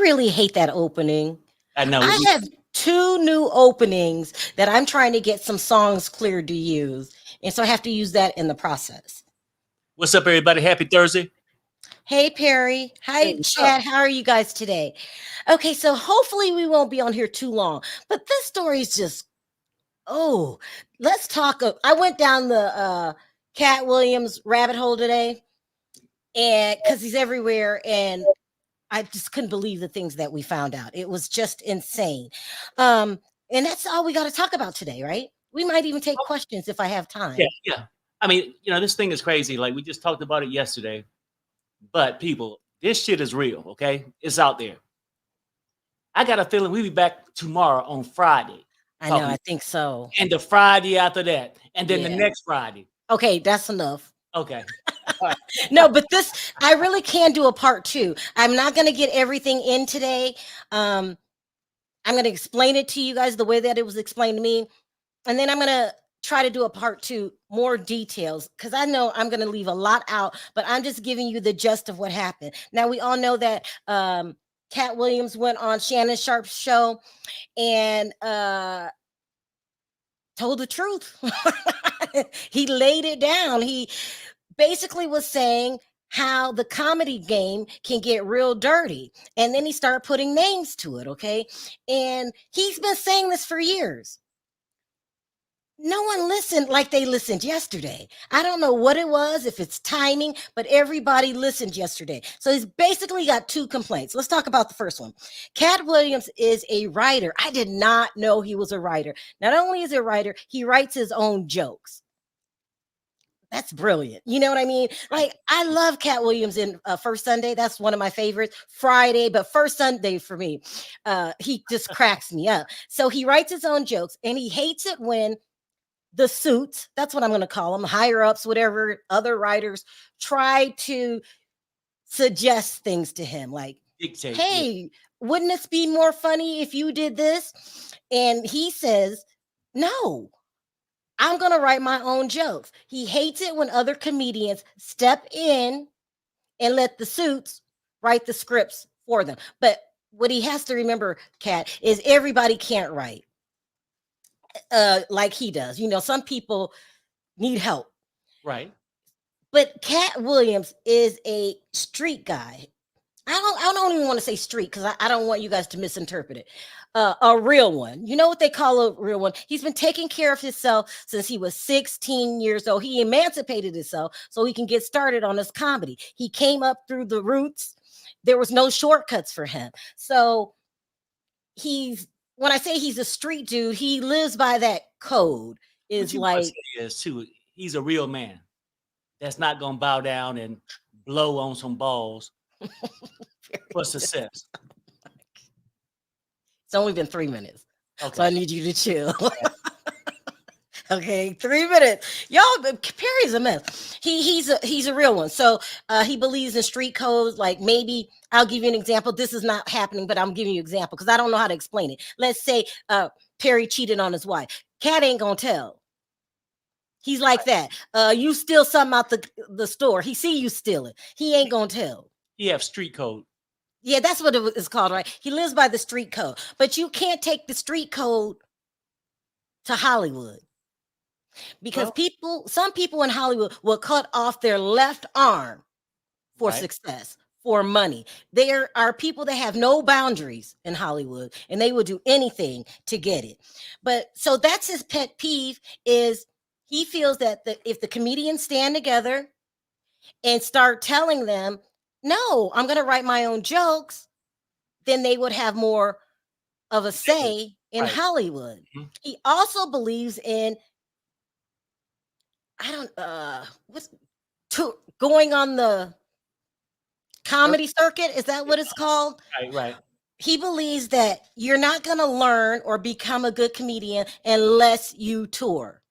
really hate that opening. I know. I have two new openings that I'm trying to get some songs cleared to use. And so I have to use that in the process. What's up, everybody? Happy Thursday. Hey, Perry. Hey, Hi, what's up? Chad. How are you guys today? Okay, so hopefully we won't be on here too long. But this story is just, oh, let's talk. I went down the Cat Williams rabbit hole today, and because he's everywhere. And I just couldn't believe the things that we found out. It was just insane. Um, and that's all we got to talk about today, right? We might even take questions if I have Yeah, time. yeah. I mean, this thing is crazy. Like we just talked about it yesterday. But people, this shit is real, okay? It's out there. I got a feeling we'll be back tomorrow on Friday I know, talking, I think so. and the Friday after that, and then the Yeah. next Friday. Okay, that's enough. Okay. All right. No, but this, I really can do a part two. I'm not going to get everything in today. I'm going to explain it to you guys the way that it was explained to me. And then I'm going to try to do a part two, more details, because I know I'm going to leave a lot out, but I'm just giving you the gist of what happened. Now, we all know that Cat Williams went on Shannon Sharp's show and told the truth. He laid it down. He basically was saying how the comedy game can get real dirty. And then he started putting names to it, okay? And he's been saying this for years. No one listened like they listened yesterday. I don't know what it was, if it's timing, but everybody listened yesterday. So he's basically got two complaints. Let's talk about the first one. Cat Williams is a writer. I did not know he was a writer. Not only is he a writer, he writes his own jokes. That's brilliant. You know what I mean? Like, I love Cat Williams in First Sunday. That's one of my favorites. Friday, but First Sunday for me, he just cracks me up. So he writes his own jokes, and he hates it when the suits, that's what I'm going to call them, higher ups, whatever, other writers try to suggest things to him like, Dictate. Yeah. hey, wouldn't this be more funny if you did this? And he says, no, I'm going to write my own jokes. He hates it when other comedians step in and let the suits write the scripts for them. But what he has to remember, Cat, is everybody can't write like he does. You know, some people need help. Right. But Cat Williams is a street guy. I don't even want to say street because I don't want you guys to misinterpret it. A real one. You know what they call a real one? He's been taking care of himself since he was 16 years old. He emancipated himself so he can get started on his comedy. He came up through the roots. There was no shortcuts for him. So when I say he's a street dude, he lives by that code. Is like, is too. He's a real man. That's not gonna bow down and blow on some balls for success. It's only been 3 minutes. Okay. So I need you to chill. Okay, 3 minutes. Y'all, Perry's a mess. He's a real one. So he believes in street codes. Like, maybe I'll give you an example. This is not happening, but I'm giving you an example because I don't know how to explain it. Let's say Perry cheated on his wife. Cat ain't gonna tell. He's like that. You steal something out the store. He see you steal it. He ain't gonna tell. He have street code. Yeah, that's what it is called, right? He lives by the street code. But you can't take the street code to Hollywood. Because some people in Hollywood will cut off their left arm for success, for money. There are people that have no boundaries in Hollywood, and they will do anything to get it. But so that's his pet peeve, is he feels that if the comedians stand together and start telling them, no, I'm going to write my own jokes, then they would have more of a say in Hollywood. Mm-hmm. He also believes in, going on the comedy circuit. Is that what it's called? Right. He believes that you're not going to learn or become a good comedian unless you tour,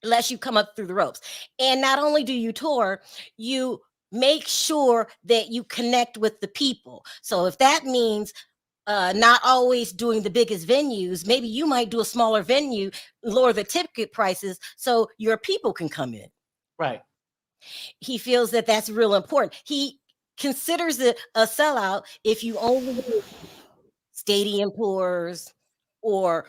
unless you come up through the ropes. And not only do you tour, you make sure that you connect with the people. So if that means not always doing the biggest venues, maybe you might do a smaller venue, lower the ticket prices so your people can come in. Right. He feels that that's real important. considers it a sellout if you only do stadium tours or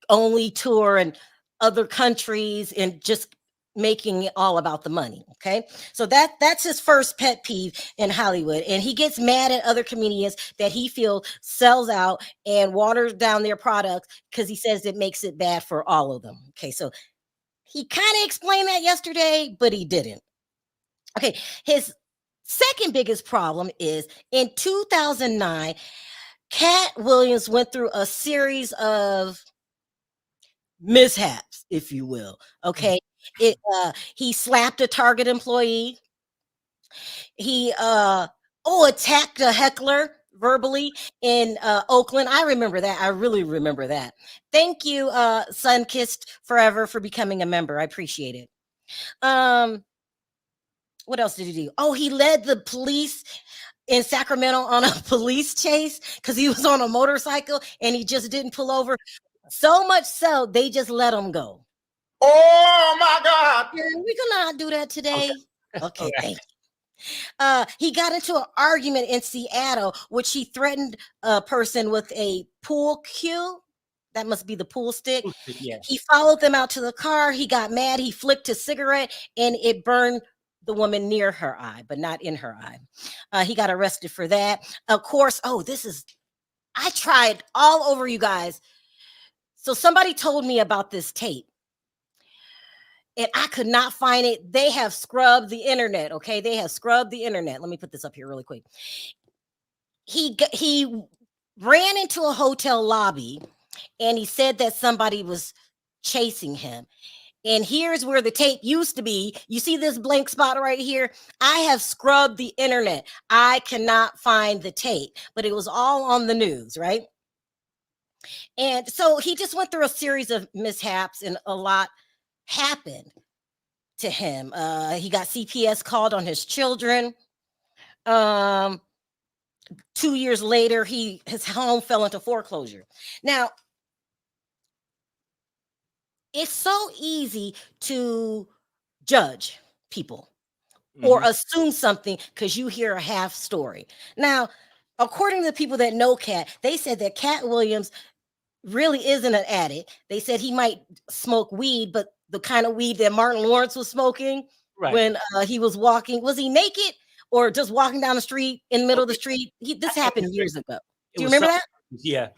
only tour in other countries and just making it all about the money. Okay. So that's his first pet peeve in Hollywood. And he gets mad at other comedians that he feels sells out and waters down their products because he says it makes it bad for all of them. Okay. So he kind of explained that yesterday, but he didn't. Okay. His second biggest problem is in 2009, Katt Williams went through a series of mishaps, if you will. Okay. He slapped a Target employee. He attacked a heckler verbally in Oakland. I remember that. I really remember that. Thank you, Sunkissed Forever, for becoming a member. I appreciate it. What else did he do? Oh, he led the police in Sacramento on a police chase because he was on a motorcycle and he just didn't pull over. So much so they just let him go. Oh my God! We're gonna not do that today. Okay, Right. thank you. He got into an argument in Seattle, which he threatened a person with a pool cue. That must be the pool stick. Yeah. He followed them out to the car. He got mad. He flicked his cigarette and it burned the woman near her eye, but not in her eye. He got arrested for that. Of course, I tried all over you guys. So somebody told me about this tape and I could not find it. They have scrubbed the internet. Okay. They have scrubbed the internet. Let me put this up here really quick. He ran into a hotel lobby and he said that somebody was chasing him. And here's where the tape used to be. You see this blank spot right here? I have scrubbed the internet. I cannot find the tape, but it was all on the news, right? And so he just went through a series of mishaps and a lot happened to him. He got CPS called on his children. 2 years later, his home fell into foreclosure. Now, it's so easy to judge people or assume something because you hear a half story. Now, according to the people that know Katt, they said that Katt Williams really isn't an addict. They said he might smoke weed, but the kind of weed that Martin Lawrence was smoking when he was walking. Was he naked or just walking down the street in the middle of the street? This happened years ago. Do you remember that? Yeah.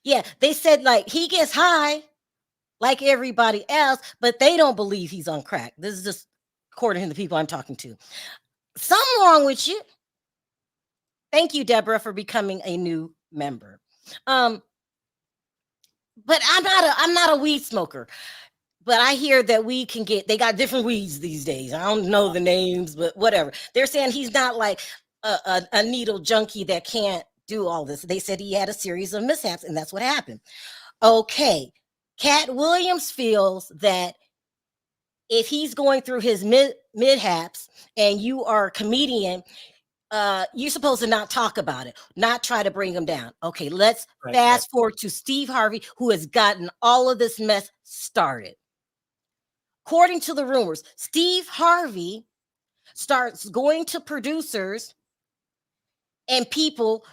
Yeah. They said like he gets high like everybody else, but they don't believe he's on crack. This is just according to the people I'm talking to. Something wrong with you. Thank you, Deborah, for becoming a new member. But I'm not a weed smoker. But I hear that they got different weeds these days. I don't know the names, but whatever. They're saying he's not like a needle junkie that can't do all this. They said he had a series of mishaps, and that's what happened. Okay. Katt Williams feels that if he's going through his mishaps and you are a comedian, you're supposed to not talk about it, not try to bring him down. Okay, let's fast forward to Steve Harvey, who has gotten all of this mess started. According to the rumors, Steve Harvey starts going to producers and people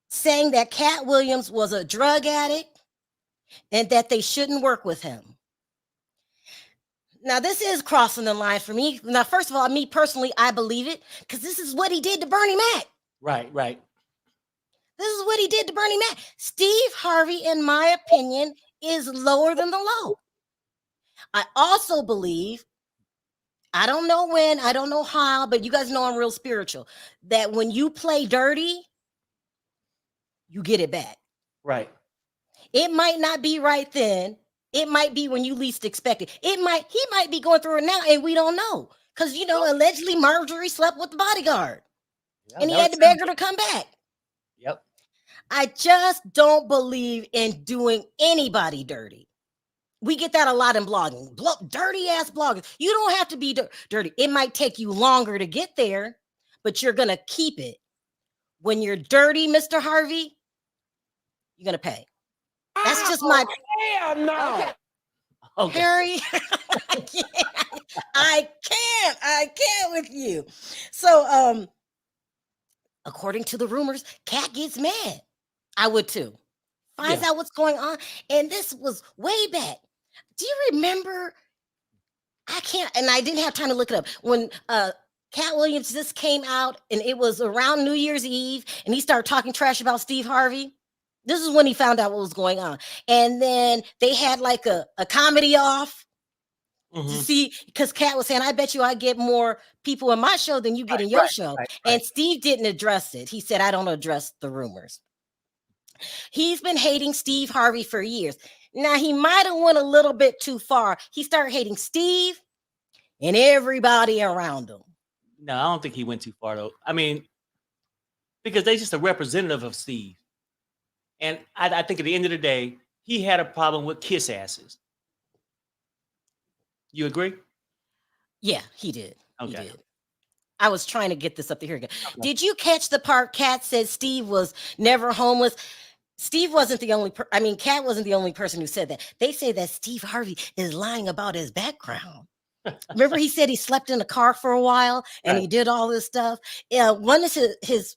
saying that Katt Williams was a drug addict and that they shouldn't work with him. Now, this is crossing the line for me. Now, first of all, me personally, I believe it because this is what he did to Bernie Mac. Right. This is what he did to Bernie Mac. Steve Harvey, in my opinion, is lower than the low. I also believe, I don't know when, I don't know how, but you guys know I'm real spiritual, that when you play dirty, you get it back. Right. It might not be right then. It might be when you least expect it. He might be going through it now and we don't know. Because, allegedly Marjorie slept with the bodyguard. And he had to beg her to come back. Yep. I just don't believe in doing anybody dirty. We get that a lot in blogging. Dirty ass bloggers. You don't have to be dirty. It might take you longer to get there, but you're going to keep it. When you're dirty, Mr. Harvey, you're going to pay. That's just my. Hell no. Okay. Harry, I can't with you. So, according to the rumors, Katt gets mad. I would too. Finds Yeah. out what's going on. And this was way back. Do you remember? I can't, and I didn't have time to look it up. When Katt Williams just came out, and it was around New Year's Eve, and he started talking trash about Steve Harvey. This is when he found out what was going on. And then they had like a comedy off to see, because Katt was saying, I bet you I get more people in my show than you get in your show. And Steve didn't address it. He said, I don't address the rumors. He's been hating Steve Harvey for years. Now, he might have went a little bit too far. He started hating Steve and everybody around him. No, I don't think he went too far, though. I mean, because they're just a representative of Steve. And I think at the end of the day, he had a problem with kiss asses. You agree? Yeah, he did. Okay. He did. I was trying to get this up to here again. Okay. Did you catch the part Katt said Steve was never homeless? Steve wasn't the only Katt wasn't the only person who said that. They say that Steve Harvey is lying about his background. Remember, he said he slept in a car for a while and he did all this stuff. One is his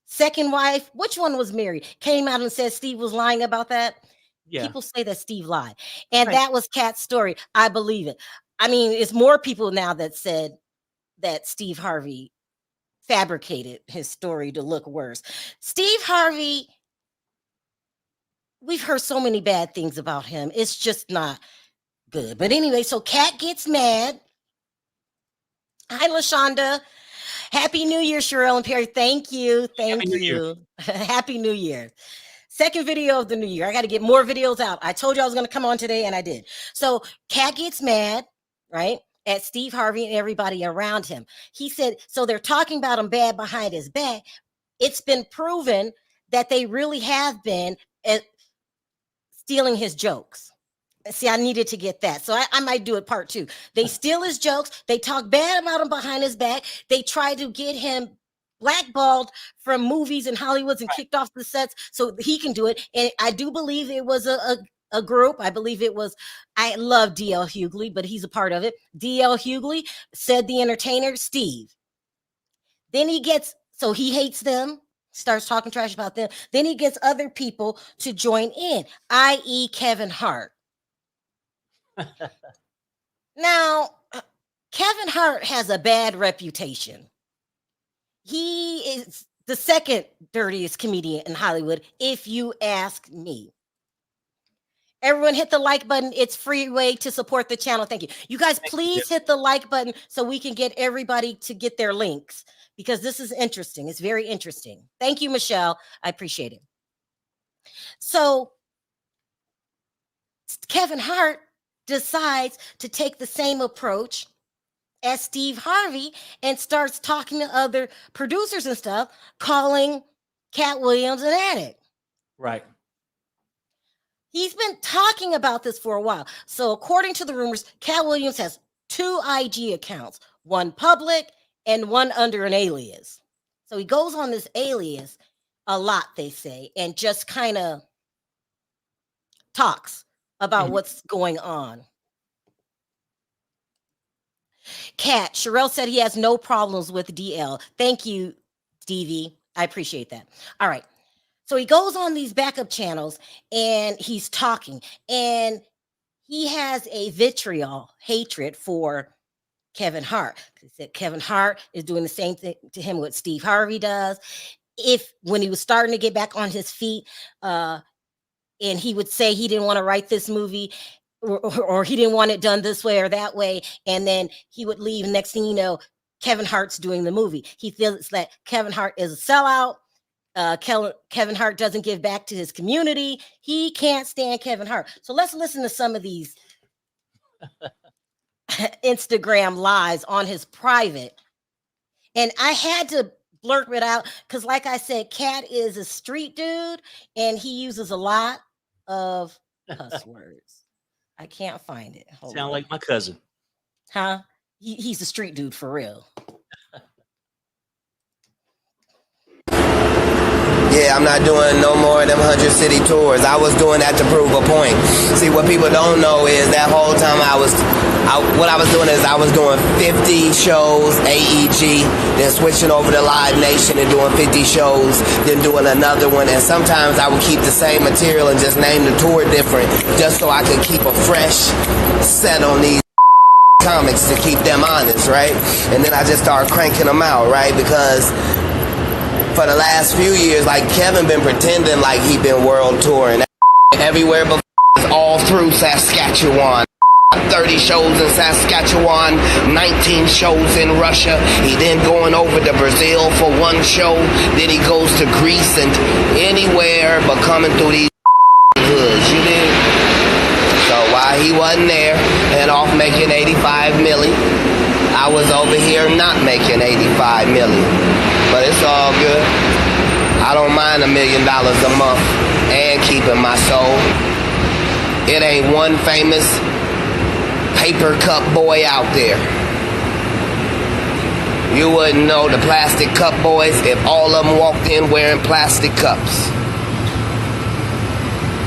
second wife, which one was married, came out and said Steve was lying about that. Yeah. People say that Steve lied. And that was Katt's story. I believe it. I mean, it's more people now that said that Steve Harvey fabricated his story to look worse. Steve Harvey, we've heard so many bad things about him. It's just not good. But anyway, so Katt gets mad. Hi, LaShonda. Happy New Year, Sharrell and Perry. Thank you. Thank you. Happy New Year. Second video of the new year. I got to get more videos out. I told you I was going to come on today, and I did. So Katt gets mad, right, at Steve Harvey and everybody around him. He said, so they're talking about him bad behind his back. It's been proven that they really have been stealing his jokes. See, I needed to get that. So I might do it part 2. They steal his jokes. They talk bad about him behind his back. They try to get him blackballed from movies in Hollywood and kicked off the sets so he can do it. And I do believe it was a group. I believe it was, I love D.L. Hughley, but he's a part of it. D.L. Hughley said the entertainer, Steve. Then he gets, so he hates them, starts talking trash about them. Then he gets other people to join in, i.e. Kevin Hart. Now, Kevin Hart has a bad reputation. He is the second dirtiest comedian in Hollywood, if you ask me. Everyone hit the like button. It's free way to support the channel. Thank you. You guys, please hit the like button so we can get everybody to get their links, because this is interesting. It's very interesting. Thank you, Michelle. I appreciate it. So Kevin Hart decides to take the same approach as Steve Harvey and starts talking to other producers and stuff, calling Katt Williams an addict. Right. He's been talking about this for a while. So according to the rumors, Katt Williams has 2 IG accounts, one public and one under an alias. So he goes on this alias a lot, they say, and just kind of talks about what's going on. Katt, Sharrell said he has no problems with DL. Thank you, Stevie. I appreciate that. All right. So he goes on these backup channels and he's talking, and he has a vitriol hatred for Kevin Hart. He said Kevin Hart is doing the same thing to him what Steve Harvey does. When he was starting to get back on his feet, and he would say he didn't want to write this movie, or he didn't want it done this way or that way, and then he would leave. Next thing you know, Kevin Hart's doing the movie. He feels that Kevin Hart is a sellout. Kevin Hart doesn't give back to his community. He can't stand Kevin Hart. So let's listen to some of these Instagram lives on his private. And I had to blurt it out because, like I said, Katt is a street dude and he uses a lot of cuss words. I can't find it. Sound like my cousin. Huh? He's a street dude for real. Yeah, I'm not doing no more of them 100 city tours. I was doing that to prove a point. See, what people don't know is that whole time I was what I was doing is I was doing 50 shows, AEG, then switching over to Live Nation and doing 50 shows, then doing another one. And sometimes I would keep the same material and just name the tour different, just so I could keep a fresh set on these comics to keep them honest, right? And then I just started cranking them out, right? Because for the last few years, like Kevin been pretending like he been world touring everywhere but all through Saskatchewan. 30 shows in Saskatchewan, 19 shows in Russia. He then going over to Brazil for one show. Then he goes to Greece and anywhere but coming through these hoods, you dig? So while he wasn't there and off making 85 million, I was over here not making 85 million. But it's all good. I don't mind $1 million a month and keeping my soul. It ain't one famous paper cup boy out there. You wouldn't know the plastic cup boys if all of them walked in wearing plastic cups.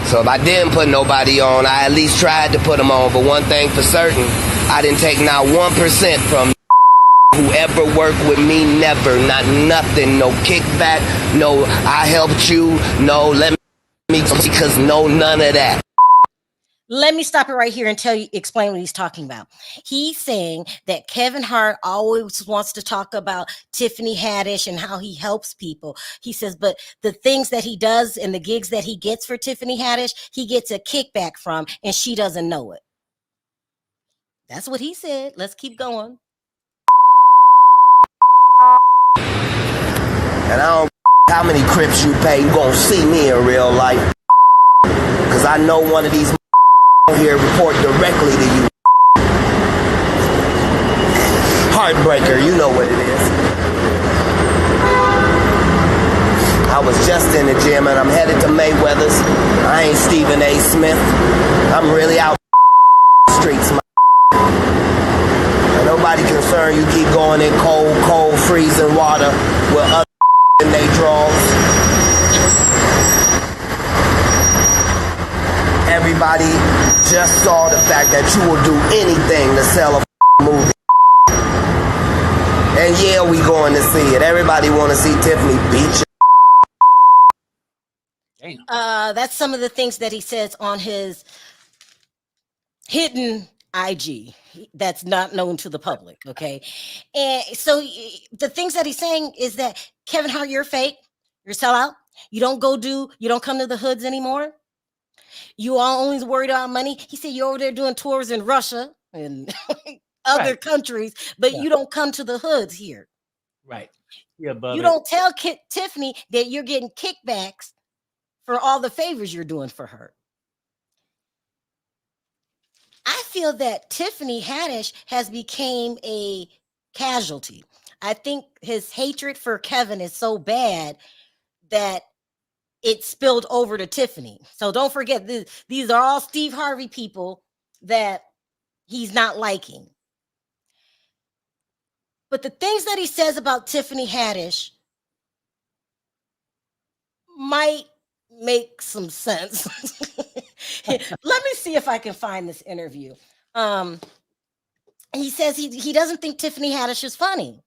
So if I didn't put nobody on, I at least tried to put them on. But one thing for certain, I didn't take not 1% from whoever worked with me, never, not nothing, no kickback, no I helped you, no let me, because no none of that. Let me stop it right here and explain what he's talking about. He's saying that Kevin Hart always wants to talk about Tiffany Haddish and how he helps people. He says, but the things that he does and the gigs that he gets for Tiffany Haddish, he gets a kickback from, and she doesn't know it. That's what he said. Let's keep going. And I don't how many crips you pay, you gonna see me in real life. Cause I know one of these here report directly to you. Heartbreaker, you know what it is. I was just in the gym and I'm headed to Mayweather's. I ain't Stephen A. Smith. I'm really out streets. And nobody concerned you keep going in cold, freezing water with other in they draws. Everybody just saw the fact that you will do anything to sell a movie. And yeah, we going to see it. Everybody want to see Tiffany beat you. That's some of the things that he says on his hidden IG that's not known to the public, okay? And so the things that he's saying is that, Kevin Hart, you're fake. You're a sellout. You don't come to the hoods anymore. You are only worried about money. He said you're over there doing tours in Russia and other countries, but you don't come to the hoods here. Right. Yeah, but you don't tell Tiffany that you're getting kickbacks for all the favors you're doing for her. I feel that Tiffany Haddish has become a casualty. I think his hatred for Kevin is so bad that it spilled over to Tiffany. So don't forget, these are all Steve Harvey people that he's not liking. But the things that he says about Tiffany Haddish might make some sense. Let me see if I can find this interview. He says he doesn't think Tiffany Haddish is funny.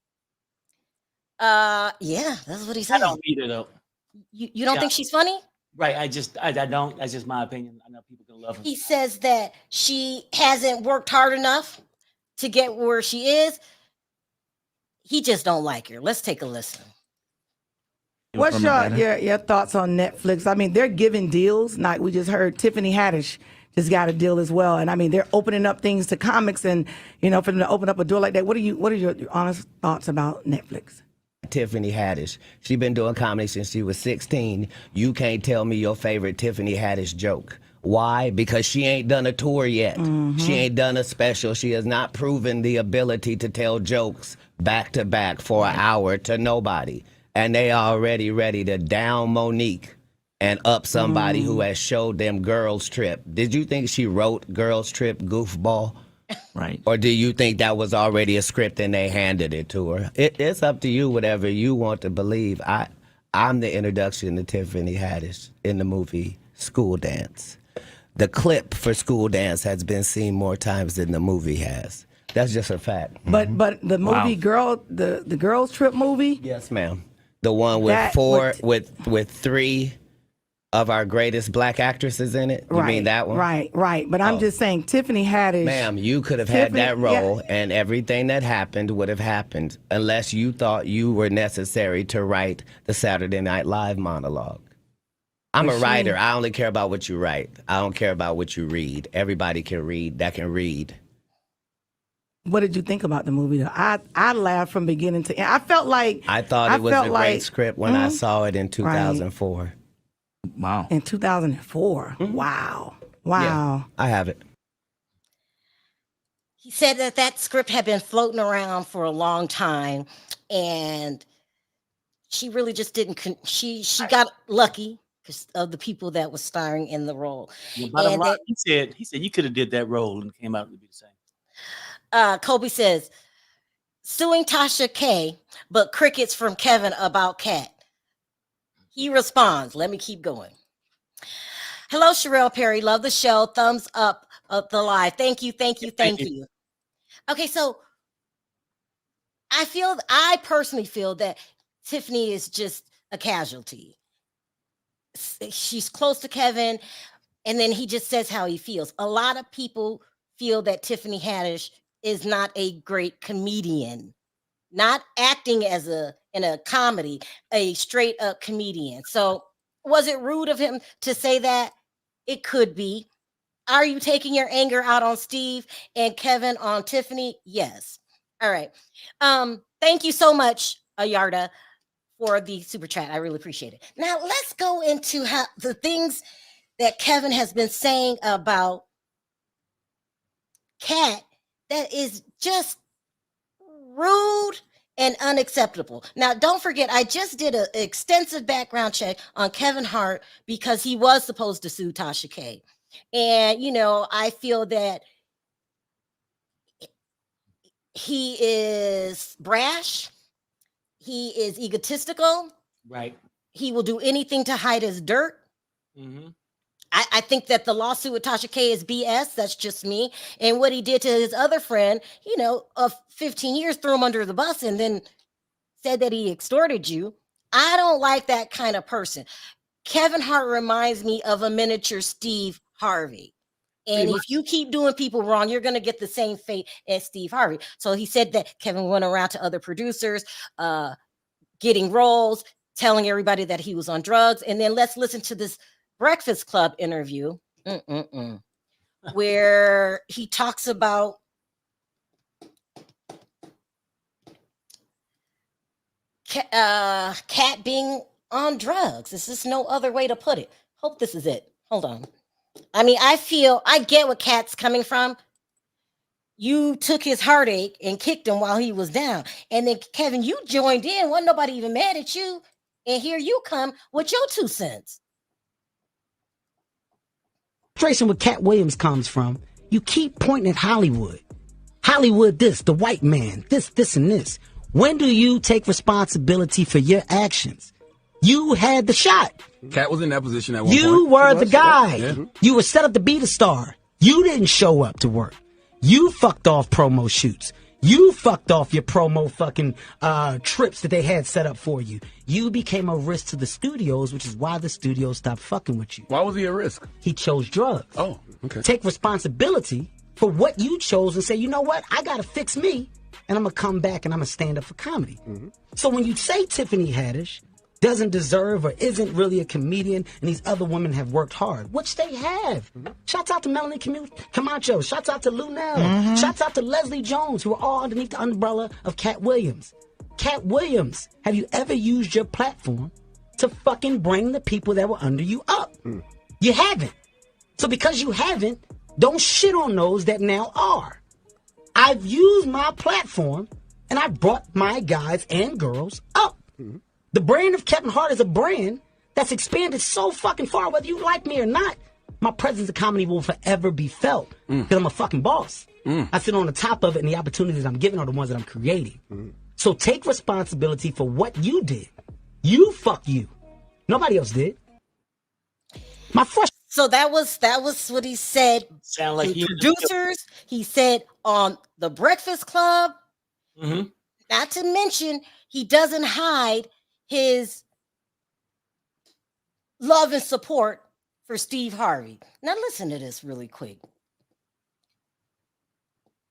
Yeah, that's what he said. I don't either, though. You don't think she's funny? Right. I don't. That's just my opinion. I know people can love her. He says that she hasn't worked hard enough to get where she is. He just don't like her. Let's take a listen. What's your thoughts on Netflix? I mean, they're giving deals. Like we just heard, Tiffany Haddish just got a deal as well. And I mean, they're opening up things to comics, and for them to open up a door like that. What are your honest thoughts about Netflix? Tiffany Haddish. She been doing comedy since she was 16. You can't tell me your favorite Tiffany Haddish joke. Why? Because she ain't done a tour yet. Mm-hmm. She ain't done a special. She has not proven the ability to tell jokes back to back for an hour to nobody. And they are already ready to down Monique and up somebody who has showed them Girls Trip. Did you think she wrote Girls Trip, goofball? Right. Or do you think that was already a script and they handed it to her? It's up to you, whatever you want to believe. I'm the introduction to Tiffany Haddish in the movie School Dance. the clip for School Dance has been seen more times than the movie has. That's just a fact. But the movie the girls trip movie. Yes, ma'am. The one with three of our greatest black actresses in it. You mean that one? Right. But I'm just saying, Tiffany Haddish. Ma'am, you could have had that role, and everything that happened would have happened unless you thought you were necessary to write the Saturday Night Live monologue. I'm a writer. I only care about what you write. I don't care about what you read. Everybody can read that can read. What did you think about the movie, though? I laughed from beginning to end. I thought it was a great script when I saw it in 2004. Right. Wow. In 2004. Mm-hmm. Wow. Yeah, I have it. He said that script had been floating around for a long time, and she really just didn't. She got lucky because of the people that was starring in the role. Yeah, he said you could have did that role and came out to be the same. Kobe says, suing Tasha K, but crickets from Kevin about Katt. He responds, let me keep going. Hello, Sharrell Perry. Love the show. Thumbs up the live. Thank you. Okay, so I personally feel that Tiffany is just a casualty. She's close to Kevin, and then he just says how he feels. A lot of people feel that Tiffany Haddish is not a great comedian, not acting in a comedy, a straight up comedian. So was it rude of him to say that? It could be. Are you taking your anger out on Steve and Kevin on Tiffany? Yes. All right. Thank you so much, Ayarda, for the super chat. I really appreciate it. Now let's go into how the things that Kevin has been saying about Katt that is just rude and unacceptable. Now, don't forget, I just did an extensive background check on Kevin Hart because he was supposed to sue Tasha K. And, I feel that he is brash. He is egotistical. Right. He will do anything to hide his dirt. Mm-hmm. I think that the lawsuit with Tasha K is BS. That's just me. And what he did to his other friend, of 15 years, threw him under the bus and then said that he extorted you. I don't like that kind of person. Kevin Hart reminds me of a miniature Steve Harvey. And if you keep doing people wrong, you're going to get the same fate as Steve Harvey. So he said that Kevin went around to other producers, getting roles, telling everybody that he was on drugs. And then let's listen to this Breakfast Club interview where he talks about Katt being on drugs. This is no other way to put it. Hope this is it. Hold on. I get what Katt's coming from. You took his heartache and kicked him while he was down. And then, Kevin, you joined in. Wasn't nobody even mad at you. And here you come with your 2 cents. Frustration where Katt Williams comes from, you keep pointing at Hollywood. Hollywood this, the white man, this, and this. When do you take responsibility for your actions? You had the shot. Katt was in that position at one point. You were the guy. Yeah. You were set up to be the star. You didn't show up to work. You fucked off promo shoots. You fucked off your promo fucking trips that they had set up for you. You became a risk to the studios, which is why the studios stopped fucking with you. Why was he a risk? He chose drugs. Oh, okay. Take responsibility for what you chose and say, you know what? I got to fix me, and I'm going to come back and I'm going to stand up for comedy. Mm-hmm. So when you say Tiffany Haddish doesn't deserve or isn't really a comedian and these other women have worked hard, which they have. Mm-hmm. Shouts out to Melanie Camacho. Shouts out to Lunel. Mm-hmm. Shouts out to Leslie Jones, who are all underneath the umbrella of Katt Williams. Katt Williams, have you ever used your platform to fucking bring the people that were under you up? Mm. You haven't. So because you haven't, don't shit on those that now are. I've used my platform and I brought my guys and girls up. Mm-hmm. The brand of Kevin Hart is a brand that's expanded so fucking far, whether you like me or not. My presence in comedy will forever be felt because I'm a fucking boss. I sit on the top of it, and the opportunities I'm giving are the ones that I'm creating. So take responsibility for what you did. You fuck you. Nobody else did. My first. So that was what he said Sound like to he producers. He said on the Breakfast Club. Mm-hmm. Not to mention, he doesn't hide his love and support for Steve Harvey. Now listen to this really quick.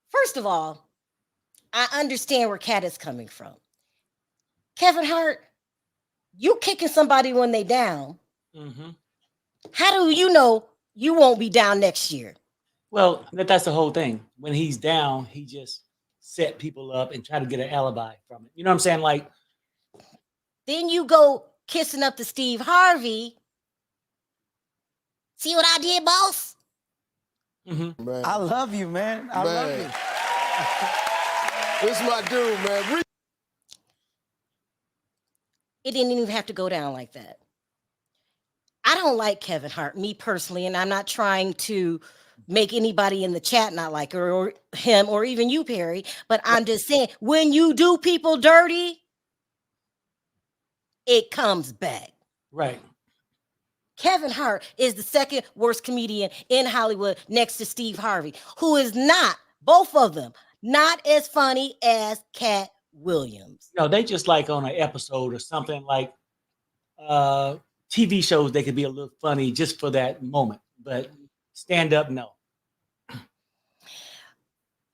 First of all, I understand where Katt is coming from. Kevin Hart, you kicking somebody when they down. Mm-hmm. How do you know you won't be down next year? Well, that's the whole thing. When he's down, he just set people up and try to get an alibi from it. You know what I'm saying? Like, then you go kissing up to Steve Harvey. See what I did, boss? mm-hmm. I love you, man. I love you. This is my dude, man. It didn't even have to go down like that. I don't like Kevin Hart, me personally, and I'm not trying to make anybody in the chat not like her or him or even you, Perry, but I'm just saying, when you do people dirty, it comes back. Right. Kevin Hart is the second worst comedian in Hollywood next to Steve Harvey, who is not, both of them, not as funny as Katt Williams. No, they just like on an episode or something like TV shows, they could be a little funny just for that moment. But stand up, no.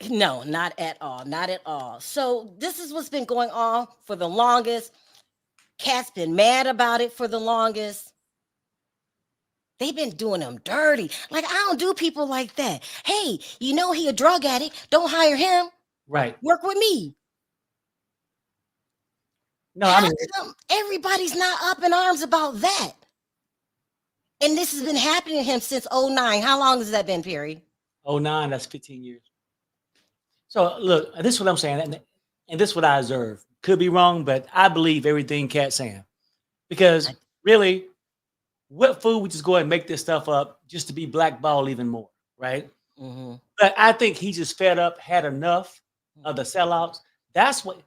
No, not at all. Not at all. So this is what's been going on for the longest. Katt's been mad about it for the longest. They've been doing him dirty. Like, I don't do people like that. Hey, you know he a drug addict. Don't hire him. Right. Work with me. No, I mean, everybody's not up in arms about that. And this has been happening to him since 2009. How long has that been, Perry? 2009, that's 15 years. So look, this is what I'm saying, and this is what I observe. Could be wrong, but I believe everything Katt's saying. Because really, what fool would just go ahead and make this stuff up just to be blackballed even more, right? Mm-hmm. But I think he just fed up, had enough of the sellouts. That's what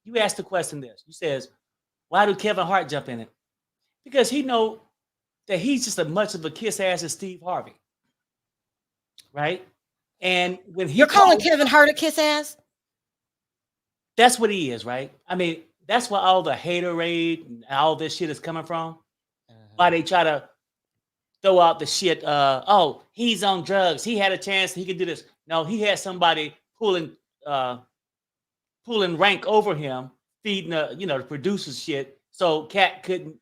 you asked the question. This you says, why do Kevin Hart jump in it? Because he know that he's just as much of a kiss ass as Steve Harvey, right? And when you're calling Kevin Hart a kiss ass, that's what he is, right? I mean, that's where all the haterade and all this shit is coming from. Why they try to throw out the shit? Oh, he's on drugs. He had a chance. He could do this. No, he had somebody pulling rank over him, feeding the producers shit, so Katt couldn't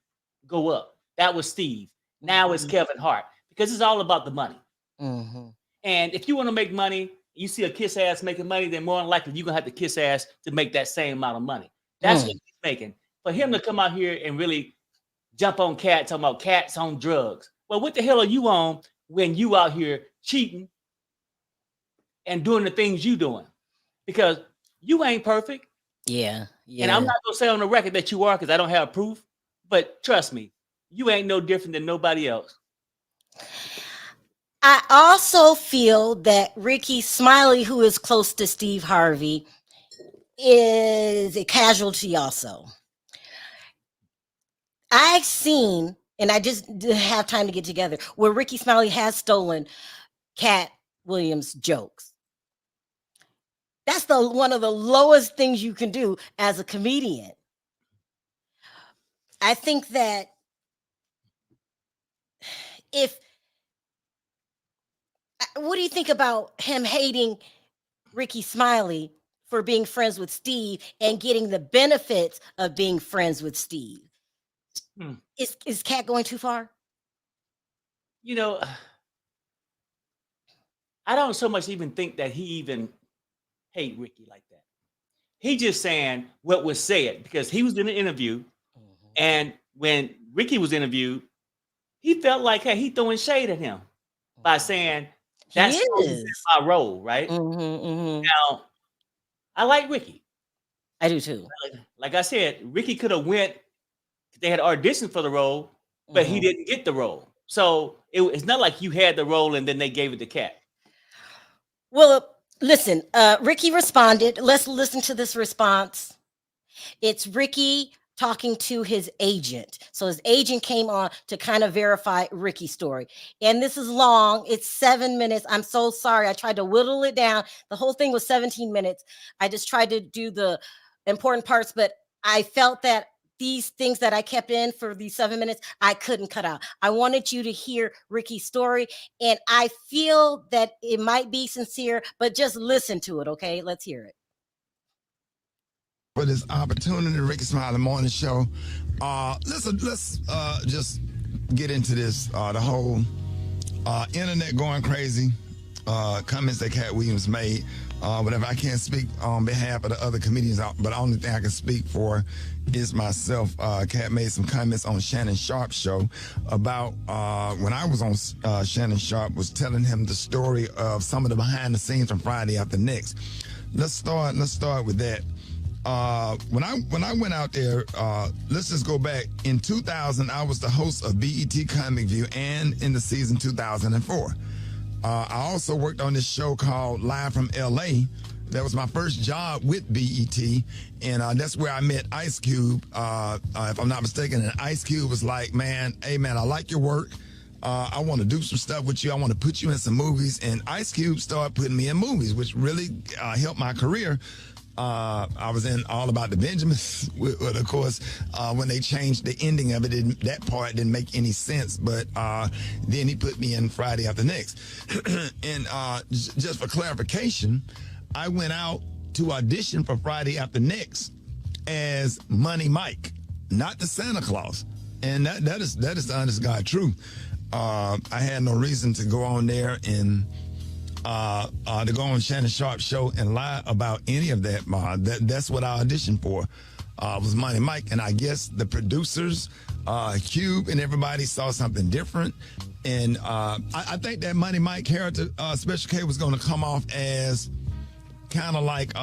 go up. That was Steve. Now it's Kevin Hart, because it's all about the money. Mm-hmm. And if you want to make money, you see a kiss ass making money, then more than likely you're gonna have to kiss ass to make that same amount of money. That's what he's making. For him to come out here and really jump on Katt, talking about Katt's on drugs. Well, what the hell are you on when you out here cheating and doing the things you doing? Because you ain't perfect. Yeah. And I'm not gonna say on the record that you are, because I don't have proof. But trust me, you ain't no different than nobody else. I also feel that Rickey Smiley, who is close to Steve Harvey, is a casualty also. I've seen, and I just didn't have time to get together, where Rickey Smiley has stolen Katt Williams' jokes. That's one of the lowest things you can do as a comedian. I think that what do you think about him hating Rickey Smiley for being friends with Steve and getting the benefits of being friends with Steve? Is Katt going too far? I don't so much even think that he even hate Rickey like that. He just saying what was said, because he was in an interview, and when Rickey was interviewed, he felt like, hey, he throwing shade at him by saying that's my role, right? Now, I like Rickey. I do too. Like I said, Rickey could have went. They had auditioned for the role, but he didn't get the role. So it's not like you had the role and then they gave it to Katt. Well, listen, Rickey responded. Let's listen to this response. It's Rickey talking to his agent. So his agent came on to kind of verify Rickey's story. And this is long. It's 7 minutes. I'm so sorry. I tried to whittle it down. The whole thing was 17 minutes. I just tried to do the important parts, but I felt that these things that I kept in for these 7 minutes, I couldn't cut out. I wanted you to hear Rickey's story, and I feel that it might be sincere, but just listen to it, okay? Let's hear it. For this opportunity, Rickey Smileyr Morning Show. Let's just get into this. The whole internet going crazy. Comments that Katt Williams made. Whatever. I can't speak on behalf of the other comedians, but the only thing I can speak for is myself. Katt made some comments on Shannon Sharp's show about when I was on Shannon Sharp, was telling him the story of some of the behind the scenes from Friday After Next. Let's start with that. When I went out there, let's just go back. In 2000, I was the host of BET Comic View, and in the season 2004. I also worked on this show called Live from LA. That was my first job with BET, and that's where I met Ice Cube, if I'm not mistaken. And Ice Cube was like, man, hey man, I like your work. I want to do some stuff with you. I want to put you in some movies. And Ice Cube started putting me in movies, which really helped my career. I was in All About the Benjamins, but of course, when they changed the ending of it, that part didn't make any sense. But then he put me in Friday After Next. And just for clarification, I went out to audition for Friday After Next as Money Mike, not the Santa Claus. And that is the honest God truth. I had no reason to go on there and to go on Shannon Sharp's show and lie about any of that. That's what I auditioned for, was Money Mike. And I guess the producers, Cube and everybody saw something different. And I think that Money Mike character, Special K, was going to come off as kind of like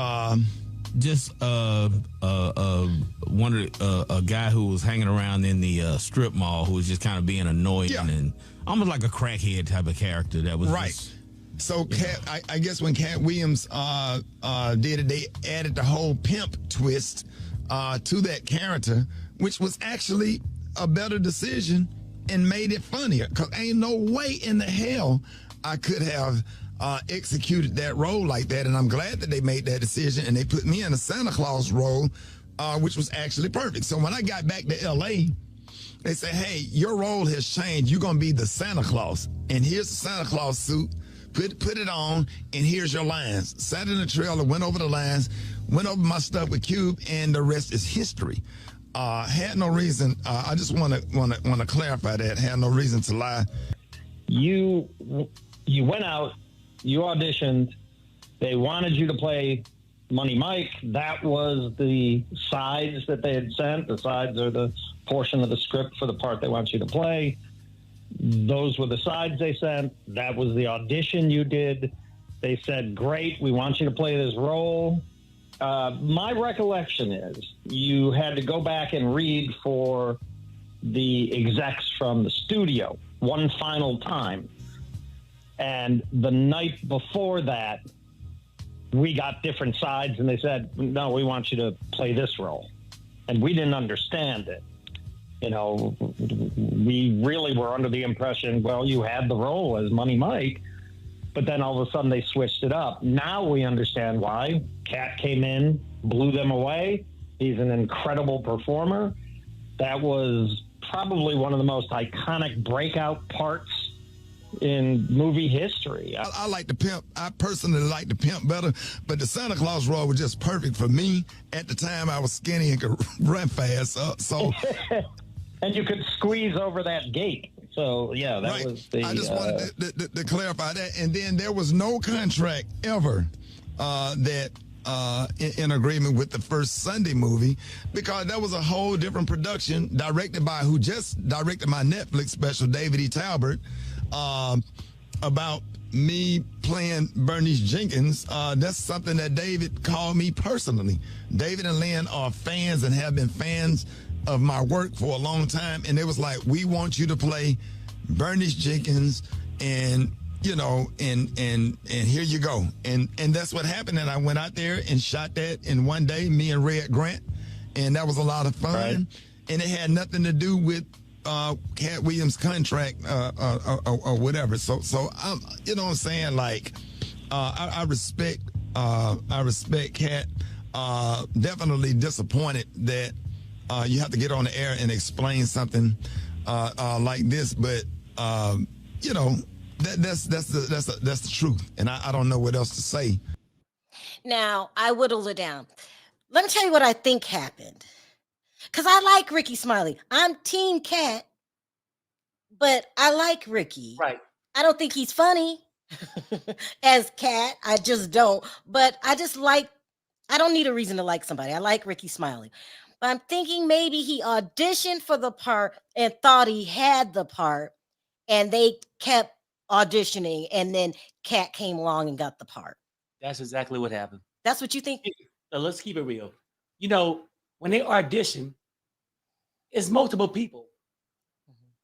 just a guy who was hanging around in the strip mall, who was just kind of being annoying and almost like a crackhead type of character. That was right. So Katt, I guess when Katt Williams did it, they added the whole pimp twist to that character, which was actually a better decision and made it funnier. Because ain't no way in the hell I could have executed that role like that. And I'm glad that they made that decision and they put me in a Santa Claus role, which was actually perfect. So when I got back to L.A., they said, hey, your role has changed. You're going to be the Santa Claus. And here's the Santa Claus suit. Put it on, and here's your lines. Sat in the trailer, went over the lines, went over my stuff with Cube, and the rest is history. Had no reason. I just want to clarify that. Had no reason to lie. You went out, you auditioned. They wanted you to play Money Mike. That was the sides that they had sent. The sides are the portion of the script for the part they want you to play. Those were the sides they sent. That was the audition you did. They said, great, we want you to play this role. My recollection is you had to go back and read for the execs from the studio one final time. And the night before that, we got different sides, and they said, no, we want you to play this role. And we didn't understand it. You know, we really were under the impression, well, you had the role as Money Mike, but then all of a sudden they switched it up. Now we understand why. Katt came in, blew them away. He's an incredible performer. That was probably one of the most iconic breakout parts in movie history. I like the pimp. I personally like the pimp better, but the Santa Claus role was just perfect for me. At the time, I was skinny and could run fast. So and you could squeeze over that gate. So, yeah, that was the... I just wanted to clarify that. And then there was no contract ever that in agreement with the first Sunday movie, because that was a whole different production directed by who just directed my Netflix special, David E. Talbert, about me playing Bernice Jenkins. That's something that David called me personally. David and Lynn are fans and have been fans of my work for a long time, and it was like, we want you to play Bernice Jenkins, and you know, and here you go. And that's what happened. And I went out there and shot that in one day, me and Red Grant, and that was a lot of fun. Right. And it had nothing to do with Katt Williams' contract or whatever. So you know what I'm saying? Like, I respect Katt. Definitely disappointed that you have to get on the air and explain something like this, but you know, that's the truth, and I don't know what else to say. Now, I whittled it down. Let me tell you what I think happened. Because I like Rickey Smiley. I'm Team Katt, but I like Rickey. Right. I don't think he's funny as Katt. I just don't. But I don't need a reason to like somebody. I like Rickey Smiley. But I'm thinking maybe he auditioned for the part and thought he had the part, and they kept auditioning, and then Katt came along and got the part. That's exactly what happened. That's what you think? So let's keep it real. You know, when they audition, it's multiple people.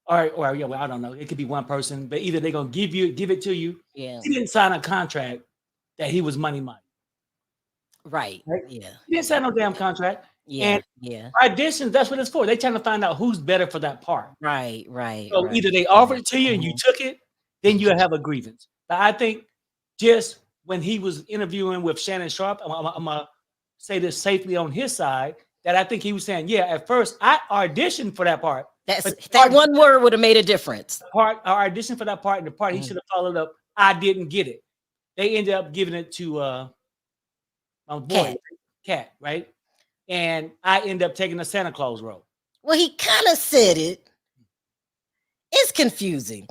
Or yeah, well, I don't know. It could be one person, but either they're gonna give it to you. Yeah. He didn't sign a contract that he was Money Mike. Right. Right? Yeah. He didn't sign no damn contract. Yeah. And yeah. auditions, that's what it's for. They're trying to find out who's better for that part. Right. So right. either they offered it to you and you took it, then you'll have a grievance. But I think just when he was interviewing with Shannon Sharp, I'm gonna say this safely on his side, that I think he was saying, yeah, at first I auditioned for that part. That one word would have made a difference. I auditioned for that part, and the part he should have followed up, I didn't get it. They ended up giving it to my boy, Katt, right? And I ended up taking the Santa Claus role. Well, he kind of said it. It's confusing.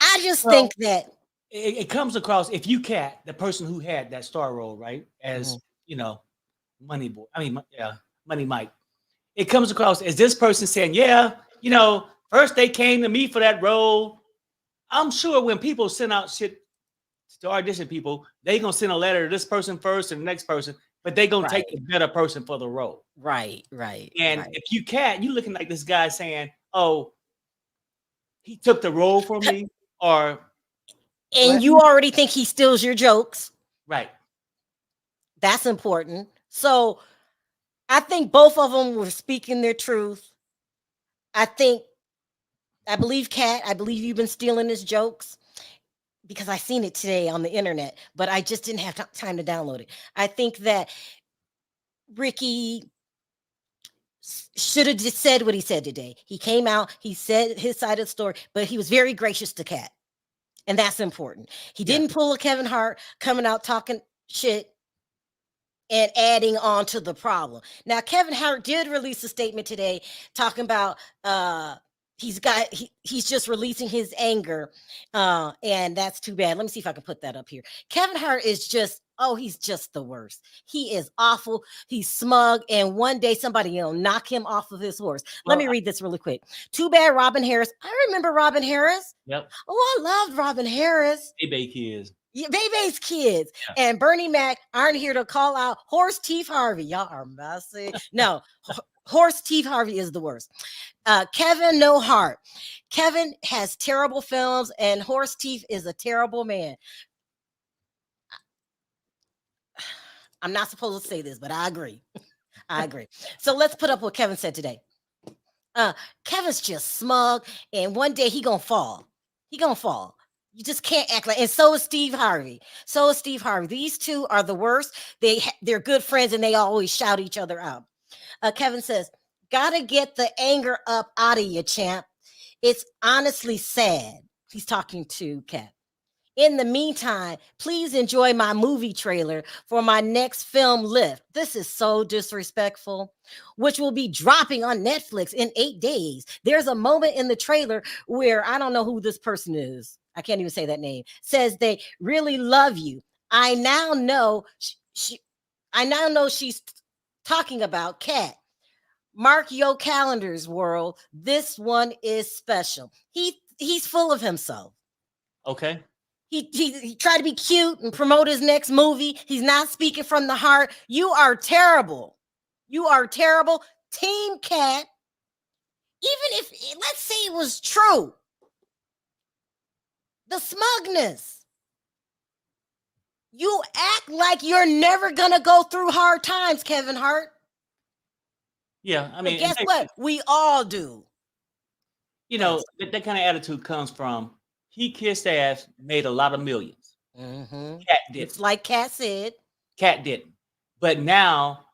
I just think that it comes across, if you Katt, the person who had that star role, right, as you know, Money Mike. It comes across as this person saying, yeah, you know, first they came to me for that role. I'm sure when people send out shit to audition people, they gonna send a letter to this person first and the next person, but they gonna take the better person for the role. Right. And if you Katt, you looking like this guy saying, oh, he took the role for me, and you already think he steals your jokes. Right. That's important. So I think both of them were speaking their truth. I believe Katt, I believe you've been stealing his jokes because I seen it today on the internet, but I just didn't have time to download it. I think that Rickey should have just said what he said today. He came out, he said his side of the story, but he was very gracious to Katt. And that's important. He didn't pull a Kevin Hart coming out talking shit and adding on to the problem. Now, Kevin Hart did release a statement today talking about he's just releasing his anger, and that's too bad. Let me see if I can put that up here. Kevin Hart is just he's just the worst. He is awful. He's smug, and one day somebody will knock him off of his horse. Let me read this really quick. Too bad Robin Harris. I remember Robin Harris. Yep. Oh, I loved Robin Harris. Baby kids. Yeah, Bebe's kids and Bernie Mac aren't here to call out Horse Teeth Harvey. Y'all are messy. No, Horse Teeth Harvey is the worst. Kevin No Heart. Kevin has terrible films, and Horse Teeth is a terrible man. I'm not supposed to say this, but I agree. I agree. So let's put up what Kevin said today. Kevin's just smug, and one day he gonna fall. You just can't act like, and so is Steve Harvey. These two are the worst. They're good friends, and they always shout each other out. Kevin says, gotta get the anger up out of you, champ. It's honestly sad. He's talking to Katt. In the meantime, please enjoy my movie trailer for my next film, Lift. This is so disrespectful, which will be dropping on Netflix in 8 days. There's a moment in the trailer where I don't know who this person is. I can't even say that name. Says they really love you. I now know she's talking about Katt. Mark your calendars, world. This one is special. He's full of himself. Okay. He tried to be cute and promote his next movie. He's not speaking from the heart. You are terrible. Team Katt. Even if, let's say it was true. The smugness. You act like you're never going to go through hard times, Kevin Hart. Yeah, I mean, But guess what? We all do. You know, that kind of attitude comes from he kissed ass, made a lot of millions. Katt did. It's like Katt said. Katt didn't. But now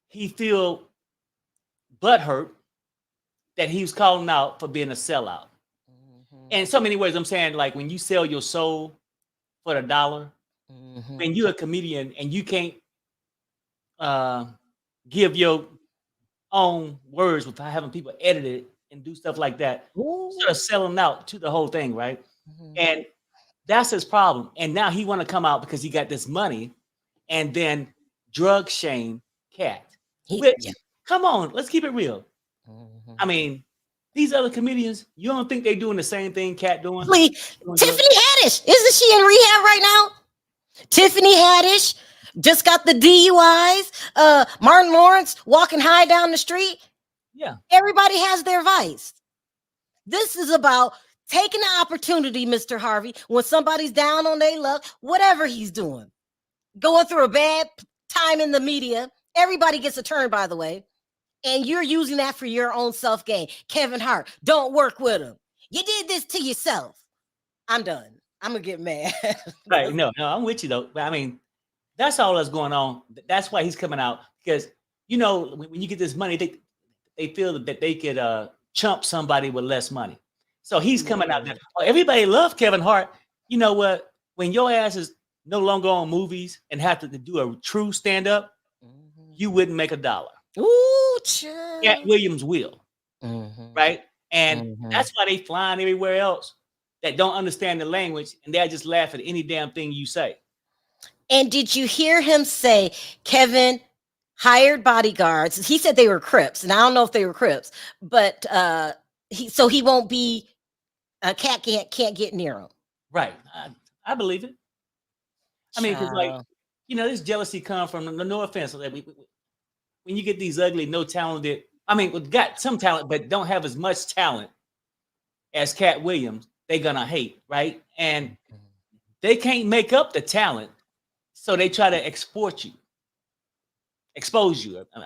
he feel butthurt that he was calling out for being a sellout. And in so many ways, I'm saying, like, when you sell your soul for $1, when you're a comedian and you can't give your own words without having people edit it and do stuff like that, sort of selling out to the whole thing, right? And that's his problem. And now he want to come out because he got this money and then drug shame Katt. Which, come on, let's keep it real. I mean, these other comedians, you don't think they doing the same thing Katt doing? Tiffany Haddish, isn't she in rehab right now? Tiffany Haddish just got the DUIs. Martin Lawrence walking high down the street. Yeah. Everybody has their vice. This is about taking the opportunity, Mr. Harvey, when somebody's down on their luck, whatever he's doing, going through a bad time in the media. Everybody gets a turn, by the way. And you're using that for your own self-gain. Kevin Hart, don't work with him. You did this to yourself. I'm done. I'm going to get mad. Right. No, I'm with you, though. But I mean, that's all that's going on. That's why he's coming out. Because, you know, when you get this money, they feel that they could chump somebody with less money. So he's coming out there. Oh, everybody loves Kevin Hart. You know what? When your ass is no longer on movies and have to do a true stand-up, you wouldn't make $1. Ooh, child. Katt Williams will. Right? And that's why they flying everywhere else that don't understand the language, and they'll just laugh at any damn thing you say. And did you hear him say Kevin hired bodyguards? He said they were Crips, and I don't know if they were Crips, but he won't be Katt can't get near him. Right. I believe it. I mean, because, like, you know, this jealousy comes from, no offense, when you get these ugly, no talented, I mean, got some talent, but don't have as much talent as Katt Williams, they're gonna hate, right? And they can't make up the talent, so they try to expose you.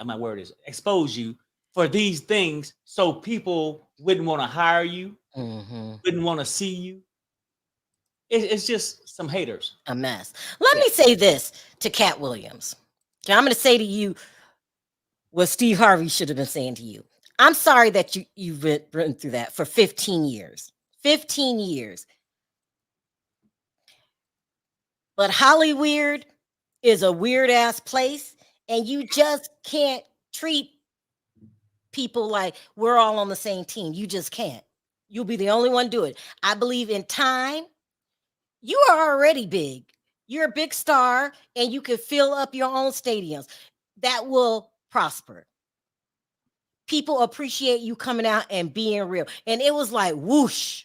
My word is expose you for these things, so people wouldn't want to hire you, wouldn't want to see you. It's just some haters. A mess. Let me say this to Katt Williams. I'm going to say to you what Steve Harvey should have been saying to you. I'm sorry that you've been through that for 15 years. 15 years. But Hollywood is a weird ass place, and you just can't treat people like we're all on the same team. You just can't. You'll be the only one do it. I believe in time. You are already big. You're a big star, and you can fill up your own stadiums. That will prosper. People appreciate you coming out and being real. And it was like whoosh.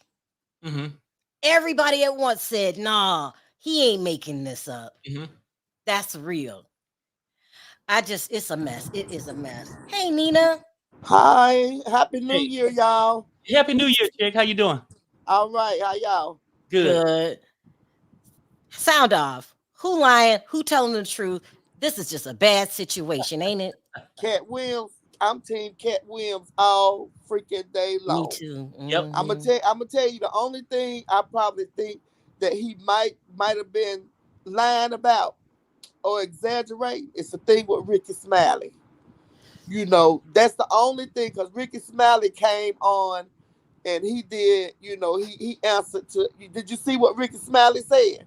Everybody at once said, nah, he ain't making this up. That's real. It's a mess. It is a mess. Hey, Nina. Hi. Happy New Year, y'all. Happy New Year, chick. How you doing? All right. How y'all? Good. Sound off. Who lying? Who telling the truth? This is just a bad situation, ain't it? Katt Williams. I'm team Katt Williams all freaking day long. Me too. Yep. I'm gonna tell you the only thing I probably think that he might have been lying about or exaggerating is the thing with Rickey Smileyr. You know, that's the only thing, because Rickey Smileyr came on and he did, you know, he answered to. Did you see what Rickey Smileyr said?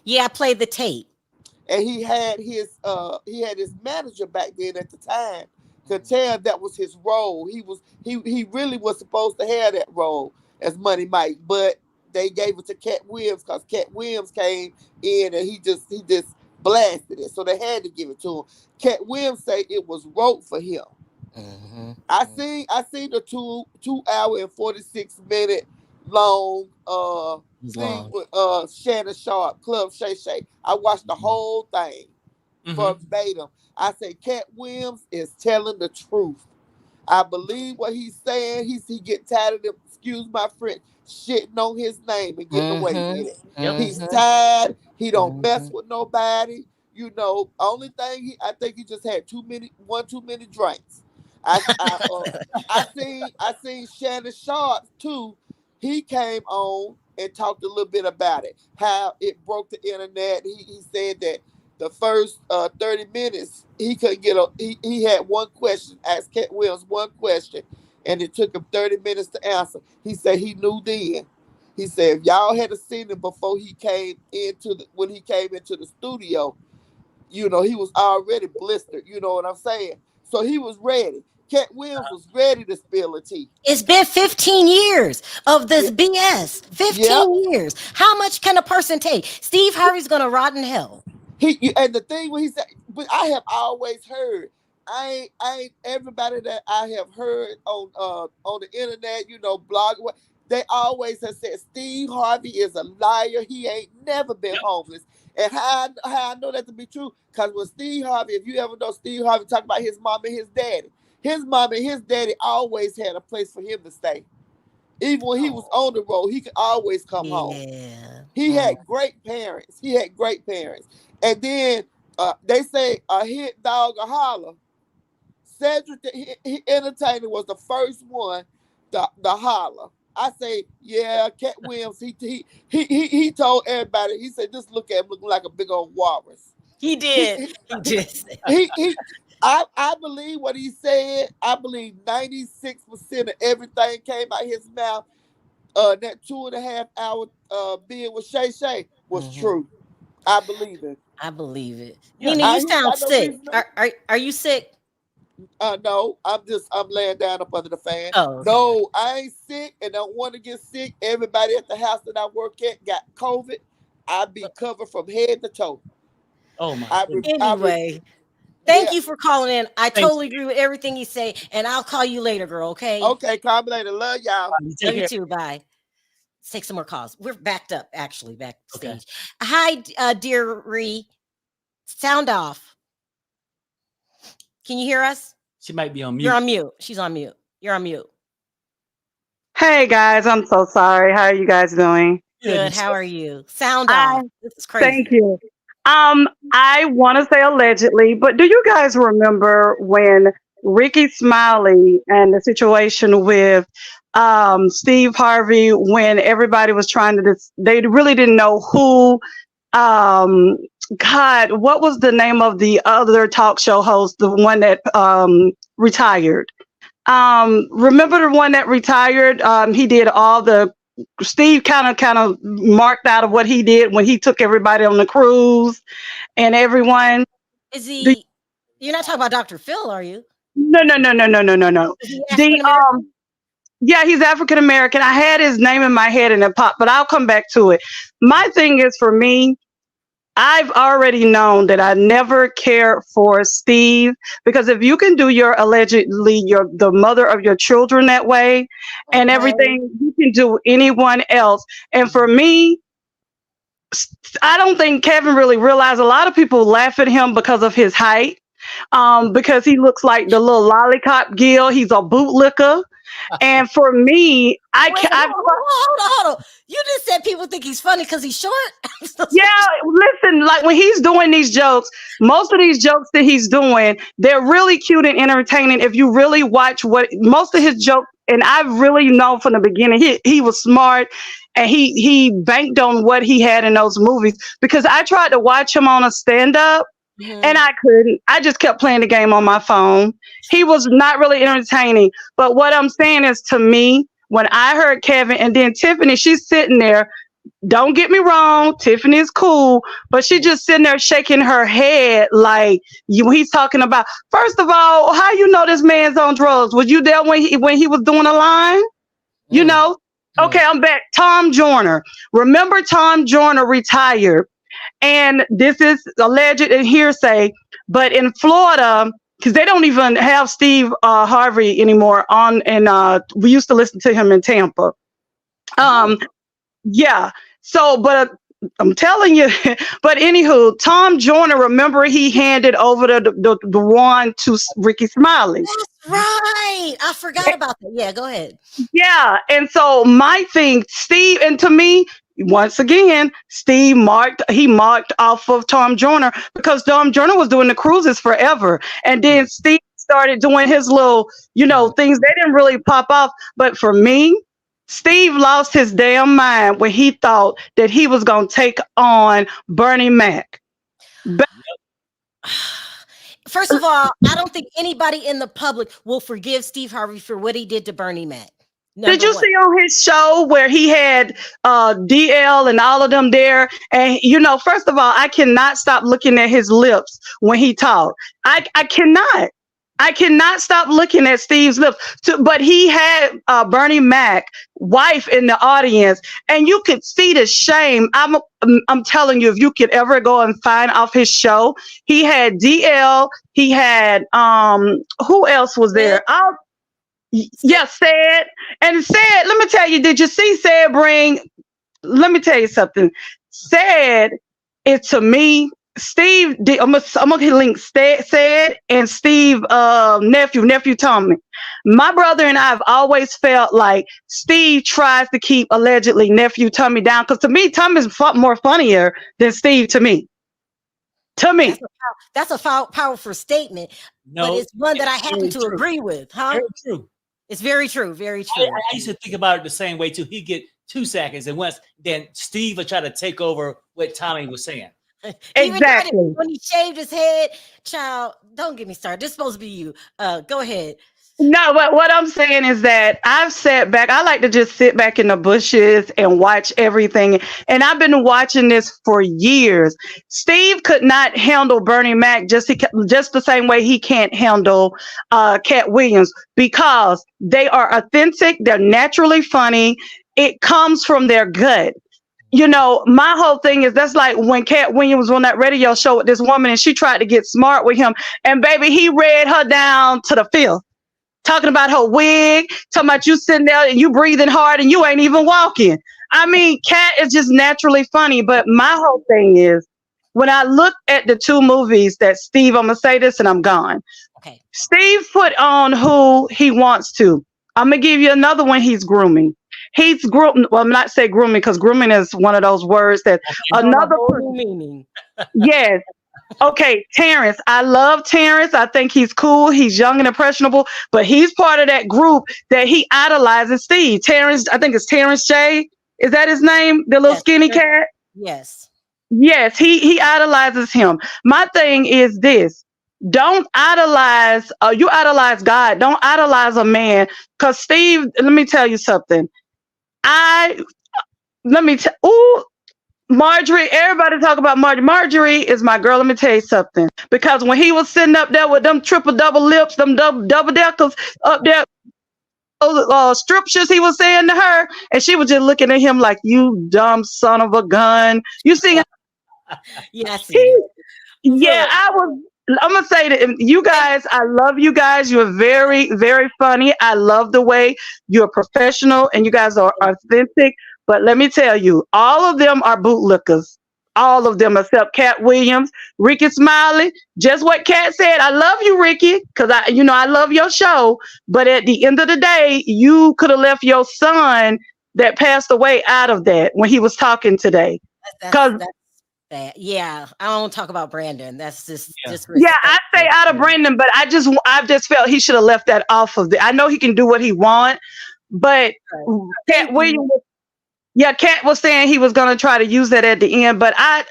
Yeah, I played the tape. And he had his manager back then at the time could tell that was his role. He really was supposed to have that role as Money Mike, but they gave it to Katt Williams because Katt Williams came in and he just blasted it. So they had to give it to him. Katt Williams say it was wrote for him. I seen the 2 hour and 46 minute long thing with Shannon Sharp, Club Shay Shay. I watched the whole thing verbatim. I say Katt Williams is telling the truth. I believe what he's saying. He get tired of them, excuse my French, shitting on his name and getting away with it. He's tired. He don't mess with nobody. You know, only thing I think he just had too many drinks. I seen Shannon Sharp too. He came on and talked a little bit about it, how it broke the internet. He said that the first 30 minutes he couldn't get he had one question, asked Katt Williams one question, and it took him 30 minutes to answer. He said he knew then. He said if y'all had seen him before he came when he came into the studio, he was already blistered. You know what I'm saying? So he was ready. Katt Williams was ready to spill the tea. It's been 15 years of this BS. 15 years. How much can a person take? Steve Harvey's gonna rot in hell. And the thing when he said, but I have always heard, I ain't everybody that I have heard on the internet, blog, they always have said Steve Harvey is a liar. He ain't never been homeless. And how I know that to be true, because when Steve Harvey, if you ever know Steve Harvey, talk about his mom and his daddy. His mom and his daddy always had a place for him to stay. Even when he was on the road, he could always come home. He had great parents. And then they say a hit dog a holler. Cedric, the entertainer, was the first one to holler. I say, yeah, Katt Williams, he told everybody, he said, just look at him looking like a big old walrus. He did. I believe what he said. I believe 96% of everything came out his mouth. That 2.5 hour being with Shay Shay was true. I believe it. I believe it. Nina, you sound sick. Are you sick? No, I'm laying down up under the fan. Oh, okay. No, I ain't sick and don't want to get sick. Everybody at the house that I work at got COVID. I be covered from head to toe. Oh my. Anyway. Thank you for calling in. I totally agree with everything you say, and I'll call you later, girl. Okay. Okay, call me later. Love y'all. Love you too. Bye. Let's take some more calls. We're backed up, actually, backstage. Okay. Hi, dear Ree. Sound off. Can you hear us? She might be on mute. You're on mute. She's on mute. You're on mute. Hey guys, I'm so sorry. How are you guys doing? Good. How are you? Sound off. This is crazy. Thank you. I want to say allegedly, but do you guys remember when Rickey Smiley and the situation with Steve Harvey, when everybody was trying to, they really didn't know who, God, what was the name of the other talk show host, the one that retired? Remember the one that retired? He did all the, Steve kind of marked out of what he did when he took everybody on the cruise and everyone. Is he? You're not talking about Dr. Phil, are you? No. Yeah, he's African American. I had his name in my head and it popped, but I'll come back to it. My thing is, for me, I've already known that I never cared for Steve, because if you can do the mother of your children that way and everything, you can do anyone else. And for me, I don't think Kevin really realized a lot of people laugh at him because of his height, because he looks like the little lollipop Gil. He's a bootlicker. And for me, hold on. You just said people think he's funny because he's short. Yeah, listen, like when he's doing these jokes, most of these jokes that he's doing, they're really cute and entertaining. If you really watch most of his jokes, and I've really known from the beginning, he was smart and he banked on what he had in those movies, because I tried to watch him on a stand-up. And I couldn't. I just kept playing the game on my phone. He was not really entertaining. But what I'm saying is, to me, when I heard Kevin and then Tiffany, she's sitting there. Don't get me wrong, Tiffany is cool, but she just sitting there shaking her head like he's talking about. First of all, how you know this man's on drugs? Was you there when he was doing a line? You know? Okay, I'm back. Tom Joyner. Remember, Tom Joyner retired. And this is alleged and hearsay, but in Florida, because they don't even have Steve Harvey anymore on, and we used to listen to him in Tampa. Yeah. So, but I'm telling you, but anywho, Tom Joyner, remember, he handed over the wand to Rickey Smileyr. That's right. I forgot about that. Yeah, go ahead. Yeah. And so my thing, Steve, and to me, once again, Steve marked off of Tom Joyner, because Tom Joyner was doing the cruises forever. And then Steve started doing his little, things. They didn't really pop off. But for me, Steve lost his damn mind when he thought that he was going to take on Bernie Mac. First of all, I don't think anybody in the public will forgive Steve Harvey for what he did to Bernie Mac. Did you see on his show where he had DL and all of them there? And, first of all, I cannot stop looking at his lips when he talked. I cannot stop looking at Steve's lips. But he had Bernie Mac wife in the audience, and you could see the shame. I'm telling you, if you could ever go and find off his show, he had DL. He had who else was there? Said. And Said, let me tell you, did you see Said let me tell you something. Said it to me. Steve, I'm gonna link Said and Steve nephew Tommy. My brother and I have always felt like Steve tries to keep allegedly nephew Tommy down, because to me, Tommy's more funnier than Steve to me. That's a powerful statement, but it's one that I happen to agree with, huh? Very true. It's very true. Very true. I used to think about it the same way too. He get 2 seconds, and then Steve would try to take over what Tommy was saying. Exactly. When he shaved his head, child, don't get me started. This is supposed to be you. Go ahead. No, but what I'm saying is that I've sat back. I like to just sit back in the bushes and watch everything. And I've been watching this for years. Steve could not handle Bernie Mac just the same way he can't handle Katt Williams, because they are authentic. They're naturally funny. It comes from their gut. My whole thing is, that's like when Katt Williams was on that radio show with this woman and she tried to get smart with him. And baby, he read her down to the fifth. Talking about her wig, talking about you sitting there and you breathing hard and you ain't even walking. I mean, Katt is just naturally funny. But my whole thing is, when I look at the 2 movies that Steve, I'm going to say this and I'm gone. Okay. Steve put on who he wants to. I'm going to give you another one he's grooming. He's grooming. Well, I'm not say grooming, because grooming is one of those words that another meaning. Yes. Okay, Terrence. I love Terrence. I think he's cool. He's young and impressionable, but he's part of that group that he idolizes Steve. Terrence, I think it's Terrence Shay. Is that his name? The little skinny cat? Yes. Yes, he idolizes him. My thing is this. Don't idolize, you idolize God. Don't idolize a man. Because Steve, let me tell you something. Marjorie, everybody talk about Marjorie. Marjorie is my girl. Let me tell you something. Because when he was sitting up there with them triple double lips, them double deckers up there, striptures he was saying to her, and she was just looking at him like, you dumb son of a gun. You see? Yes. I'm going to say that you guys, I love you guys. You're very, very funny. I love the way you're professional and you guys are authentic. But let me tell you, all of them are bootlickers. All of them except Katt Williams, Rickey Smileyr. Just what Katt said. I love you, Rickey, because I love your show. But at the end of the day, you could have left your son that passed away out of that when he was talking today. That's bad. Yeah, I don't talk about Brandon. That's just I say out of Brandon, but I've just felt he should have left that off of it. I know he can do what he wants, but Katt Williams. Katt was saying he was going to try to use that at the end, but I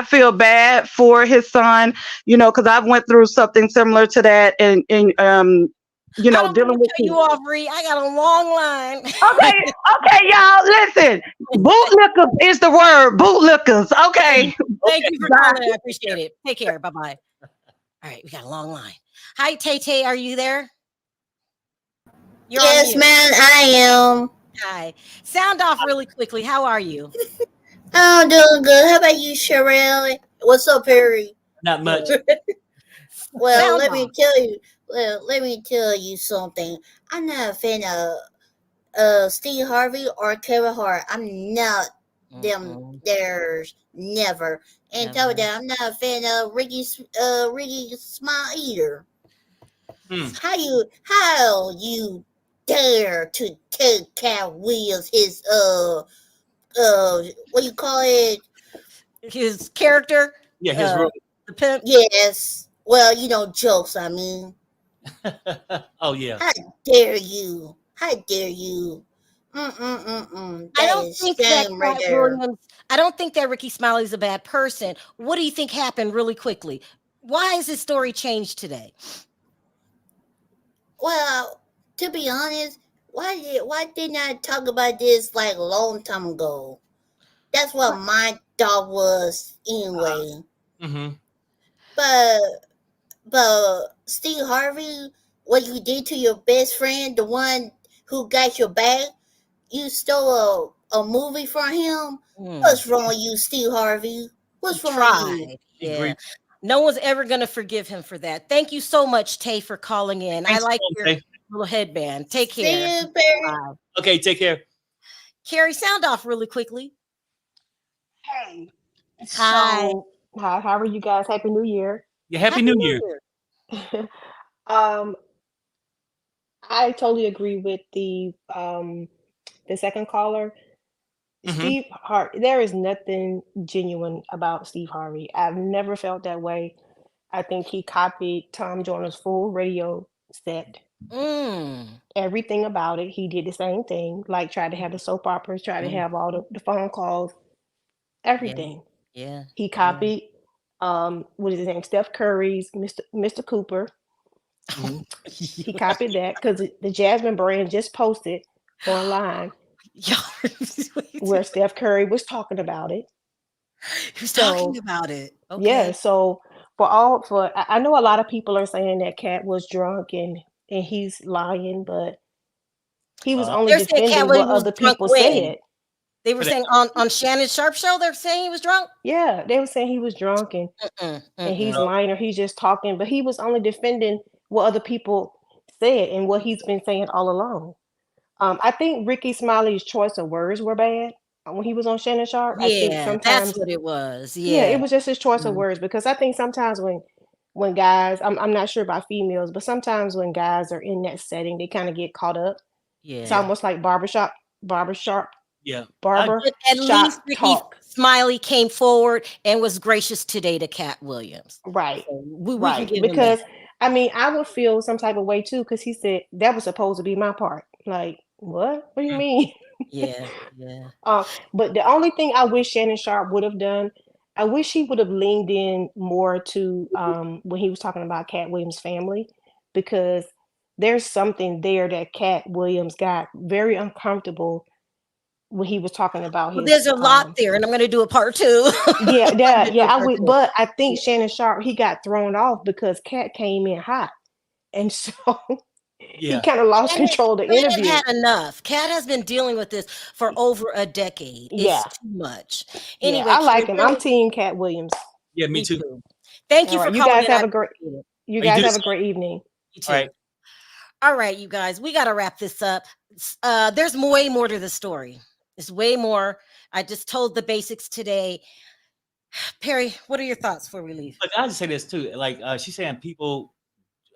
feel bad for his son, because I've went through something similar to that, and dealing with you off, Ree. I got a long line. Okay, y'all, listen. Bootlickers is the word. Bootlickers. Okay. Thank you for calling. I appreciate it. Take care. Bye-bye. All right, we got a long line. Hi, Tay. Are you there? Yes, man, I am. Hi. Sound off really quickly. How are you? I'm doing good. How about you, Sharrell? What's up, Harry? Not much. Well, let me tell you something. I'm not a fan of Steve Harvey or Kevin Hart. I'm not them. There's never. And tell that I'm not a fan of Rickey Smileyr. How you dare to take Katt Williams his what you call it? His character? Yeah, his role. The pimp. Yes. Well, jokes, I mean. Oh yeah. How dare you? How dare you? I don't Is think that shame right Katt there. Williams. I don't think that Rickey Smiley's a bad person. What do you think happened really quickly? Why is his story changed today? Well, to be honest, why didn't I talk about this like a long time ago? That's what my thought was anyway. Mm-hmm. But Steve Harvey, what you did to your best friend, the one who got your back, you stole a movie from him. What's wrong with you, Steve Harvey? What's wrong with you? Yeah. No one's ever going to forgive him for that. Thank you so much, Tay, for calling in. Thanks, I like your Tay. little headband. Take care. See you, Barry. Okay, take care. Carrie, sound off really quickly. Hey. Hi. So, hi, how are you guys? Happy New Year. Yeah, Happy New Year. I totally agree with the second caller. Steve Hart, there is nothing genuine about Steve Harvey. I've never felt that way. I think he copied Tom Joyner's full radio set. Everything about it. He did the same thing, like tried to have the soap operas, tried to have all the phone calls, everything. Yeah. He copied what is his name? Steph Curry's Mr. Cooper. He copied that because the Jasmine brand just posted online where Steph Curry was talking about it. He was talking about it. Okay. Yeah. So I know a lot of people are saying that Katt was drunk and he's lying, but he was only They're saying defending Katt what Williams was other drunk people when? said. They were saying on Shannon Sharp show, they're saying he was drunk. Yeah, they were saying he was drunk and he's lying or he's just talking, but he was only defending what other people said and what he's been saying all along. I think Rickey Smiley's choice of words were bad when he was on Shannon Sharp. I think Yeah, sometimes that's what it was. yeah, Yeah. it was just his choice of words because I think sometimes when guys, I'm not sure about females, but sometimes when guys are in that setting, they kind of get caught up. Yeah. It's almost like barbershop. Yeah. Barber. But at least Rickey Smiley came forward and was gracious today to Katt Williams. Right. So we Right. can give him Because that. I mean, I would feel some type of way too, because he said that was supposed to be my part. Like, what? What do you mean? Yeah. Yeah. But the only thing I wish Shannon Sharp would have done, I wish he would have leaned in more to when he was talking about Katt Williams' family, because there's something there that Katt Williams got very uncomfortable when he was talking about Well, his. there's a lot there, and I'm going to do a part 2. I would, but I think Shannon Sharp, he got thrown off because Katt came in hot, and so he kind of lost control of the interview. Katt had enough. Katt has been dealing with this for over a decade. It's too much. Anyway, I like him. I'm team Katt Williams. Yeah, me too. Thank you for you calling. guys have a great. You guys have a great evening. You too. All right, you guys, we got to wrap this up. There's way more to the story. There's way more. I just told the basics today. Perry, what are your thoughts before we leave? Look, I'll just say this too. Like she's saying people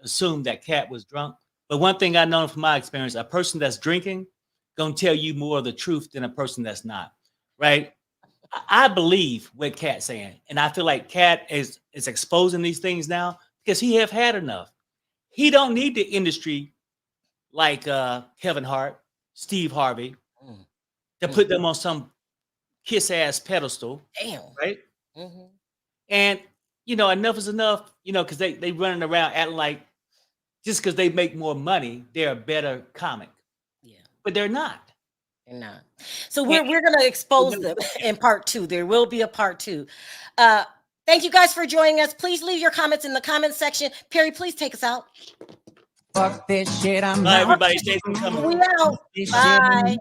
assume that Katt was drunk. But one thing I know from my experience, a person that's drinking gonna tell you more of the truth than a person that's not. Right? I believe what Katt's saying. And I feel like Katt is exposing these things now because he have had enough. He don't need the industry like Kevin Hart, Steve Harvey, to put them on some kiss-ass pedestal. Damn. Right? And, enough is enough, because they running around acting like just because they make more money, they're a better comic. Yeah. But they're not. They're not. So we're going to expose them in part 2. There will be a part 2. Thank you guys for joining us. Please leave your comments in the comment section. Perry, please take us out. Fuck this shit. Bye, everybody. Thanks for coming. We out. Bye.